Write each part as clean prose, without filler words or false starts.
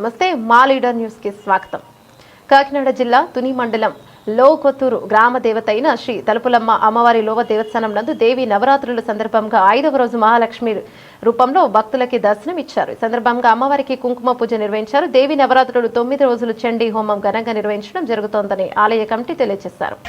నమస్తే మా leader news కి స్వాగతం. కాకినాడ జిల్లా తుని మండలం లోకొత్తూరు గ్రామ దేవత అయిన శ్రీ తలుపులమ్మ అమ్మవారి లోవ దేవస్థానం నందు దేవి నవరాత్రుల సందర్భంగా 5వ రోజు మహాలక్ష్మి రూపంలో భక్తులకి దర్శనం ఇచ్చారు. ఈ సందర్భంగా అమ్మవారికి కుంకుమ పూజ నిర్వహించారు. దేవి నవరాత్రులు 9 రోజులు చండీ హోమం ఘనంగా నిర్వహించడం జరుగుతోందని ఆలయ కమిటీ తెలియజేశారు.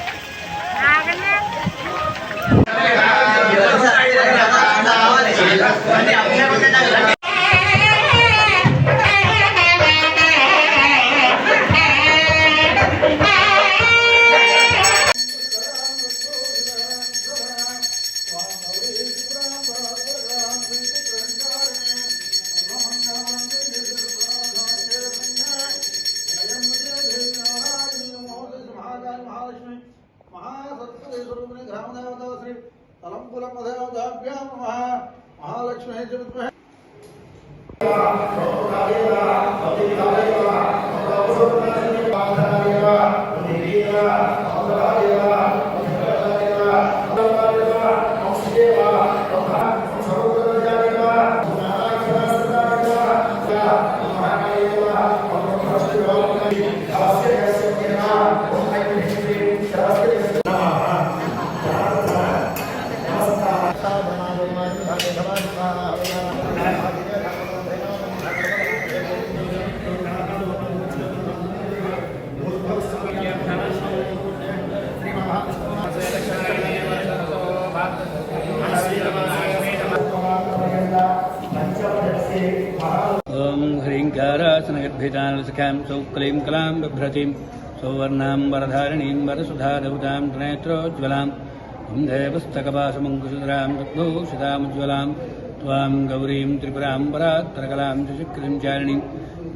महालक्ष्मी ओम ह्रींकारासनगर्भितानलसखां सौक्लीं कलां बिभ्रतीं सौवर्णां वरधारिणीं वरसुधाधौतां त्रिनेत्रोज्ज्वलां देवस्तकपाशमङ्कुशधरां तद्भूषितामुज्ज्वलां त्वां गौरीं त्रिपुरां वरात्रकलां चक्रीं चारिणीं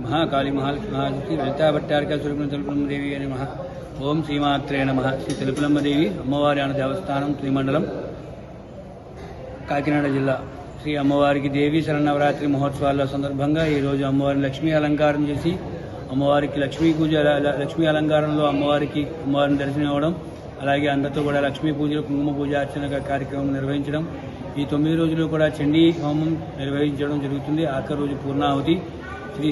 महाकाली महालक्ष्मी ललिताभट्टारिकास्वरूपिणी तलुपुलम्म देवी नमः. ओम श्रीमात्रे नमः. श्री तलुपुलम्म देवी अम्मवारी देवस्थानं శ్రీమండలం కాకినాడ జిల్లా శ్రీ అమ్మవారికి దేవీ శరన్నవరాత్రి మహోత్సవాల సందర్భంగా ఈరోజు అమ్మవారిని లక్ష్మీ అలంకారం చేసి అమ్మవారికి లక్ష్మీ అలంకారంలో అమ్మవారిని దర్శనం ఇవ్వడం, అలాగే అందరితో కూడా లక్ష్మీ పూజలు కుంకుమ పూజ అర్చన కార్యక్రమం నిర్వహించడం, ఈ 9 రోజులు కూడా చండీ హోమం నిర్వహించడం జరుగుతుంది. ఆఖరి రోజు పూర్ణాహుతి. శ్రీ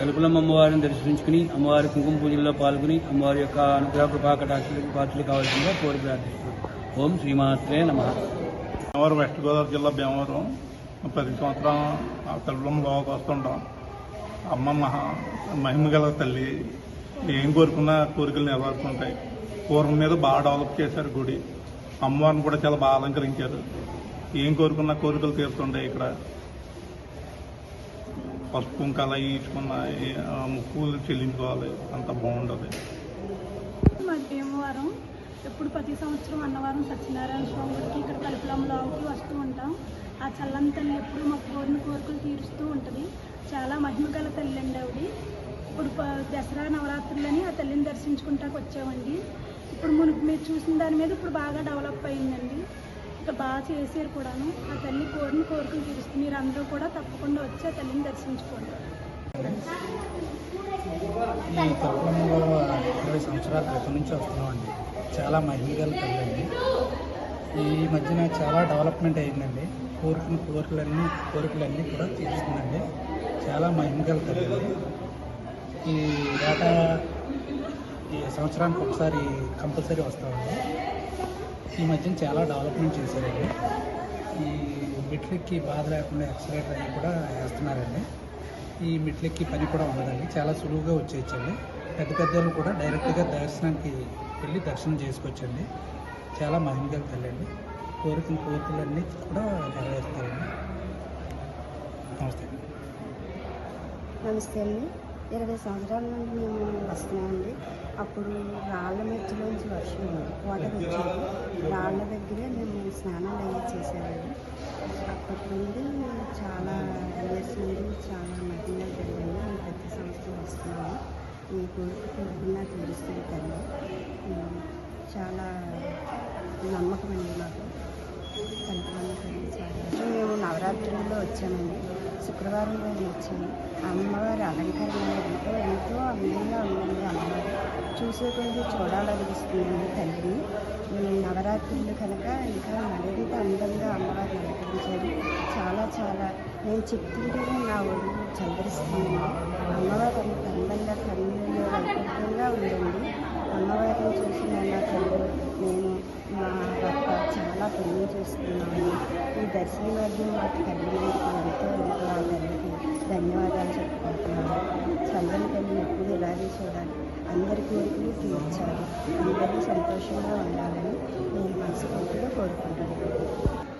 తలుపులమ్మ అమ్మవారిని దర్శించుకుని అమ్మవారి కుంకుమ పూజల్లో పాల్గొని అమ్మవారి యొక్క అనుగ్రహ కృపా కటాక్షలకు పాత్రలు కావాల్సిందిగా కోరి ప్రార్థిస్తున్నాం. ఓం శ్రీమాత్రే నమః. భీమవరం వెస్ట్ గోదావరి జిల్లా భీమవరం ప్రతి సంవత్సరం తలుపులమ్మలోకి వస్తుంటాం. అమ్మ మహిమ గల తల్లి, ఏం కోరుకున్నా కోరికలు నెరవేరుతుంటాయి. పూర్వం మీద బాగా డెవలప్ చేశారు గుడి. అమ్మవారిని కూడా చాలా బాగా అలంకరించారు. ఏం కోరుకున్నా కోరికలు తీరుతుంటాయి. ఇక్కడ పసుపు కుంకాలు ఇచ్చుకున్న ముక్కులు చెల్లించుకోవాలి, అంత బాగుంటుంది. భీమవరం ఎప్పుడు ప్రతి సంవత్సరం అన్నవరం సత్యనారాయణ స్వామి గారికి ఇక్కడ తలుపులమ్మలోకి వస్తూ ఉంటాం. ఆ చల్లని తల్లి ఎప్పుడు మాకు కోరిన కోరికలు తీరుస్తూ ఉంటుంది. చాలా మహిమ గల తల్లి అండి ఆవిడ. ఇప్పుడు దసరా నవరాత్రులని ఆ తల్లిని దర్శించుకుంటాకు వచ్చామండి. ఇప్పుడు మీరు చూసిన దాని మీద ఇప్పుడు బాగా డెవలప్ అయిందండి. ఇక్కడ బాగా చేశారు కూడాను. ఆ తల్లి కోరిన కోరికలు తీరుస్తుంది. మీరు అందరూ కూడా తప్పకుండా వచ్చి ఆ తల్లిని దర్శించుకోండి. ఈ తలుపులమ్మలో 20 సంవత్సరాల క్రితం నుంచి వస్తున్నామండి. చాలా మహిళగల తల్లండి. ఈ మధ్యన చాలా డెవలప్మెంట్ అయిందండి. కోరికలన్నీ కూడా తీరుస్తుందండి. చాలా మహిళగల తల్లి. ఈ సంవత్సరానికి ఒకసారి కంపల్సరీ వస్తామండి. ఈ మధ్యన చాలా డెవలప్మెంట్ చేశారండి. ఈ మెట్లెక్కి బాధ లేకుండా ఎక్సలేటర్ అవి కూడా వేస్తున్నారండి. ఈ మెట్లెక్కి పని కూడా ఉండదండి. చాలా సులువుగా వచ్చేయచ్చండి. పెద్దలు కూడా డైరెక్ట్గా దర్శనానికి వెళ్ళి దర్శనం చేసుకోవచ్చండి. చాలా మహిమగల తల్లండి. కోరికలన్నీ కూడా నెరవేరుతారండి. నమస్తే అండి. 20 సంవత్సరాల నుండి మేము వస్తున్నామండి. అప్పుడు రాళ్ళ మధ్యలోంచి వర్షం వాటర్ వచ్చేది. రాళ్ళ దగ్గరే మేము స్నానాలు అయ్యి చేసేవాళ్ళం. అప్పటి నుండి చాలా ఇయర్స్ నుండి చాలా మహిళలు జరిగింది. మేము ప్రతి సంవత్సరం వస్తున్నాము. ఈ కోరిక కోరుకున్నా తీరుస్తుంది తల్లి. చాలా నమ్మకం అండి మాకు. తల్లి మేము నవరాత్రుల్లో వచ్చామండి. శుక్రవారం రోజు వచ్చాను. అమ్మవారి అలంకరణ ఎంతో అందంగా ఉందండి. అమ్మవారు చూసే కొద్ది చూడాలనిపిస్తుందండి తల్లిని. నవరాత్రులు కనుక ఇంకా మరింత అందంగా అమ్మవారిని అలంకరించారు. చాలా నేను చెప్తుంటేనే నా ఒళ్ళు చందరిస్తుంది. అమ్మవారు అంత అందంగా కన్నుల్లో వైకుంఠంగా ఉందండి. అమ్మవారిని చూసిన నా తల్లి నేను మా భర్త చాలా పుణ్యం చేస్తున్నాను. ఈ దర్శనం వరకు మాకు కలిగినందుకు ఎంతో ఆ తల్లికి ధన్యవాదాలు చెప్పుకుంటున్నాను. చల్లని తల్లిని ఎప్పుడు ఇలాగే చూడాలి, అందరి కోరికలు తీర్చాలి, అందరూ సంతోషంగా ఉండాలని నేను మనస్ఫూర్తిగా కోరుకుంటున్నాను.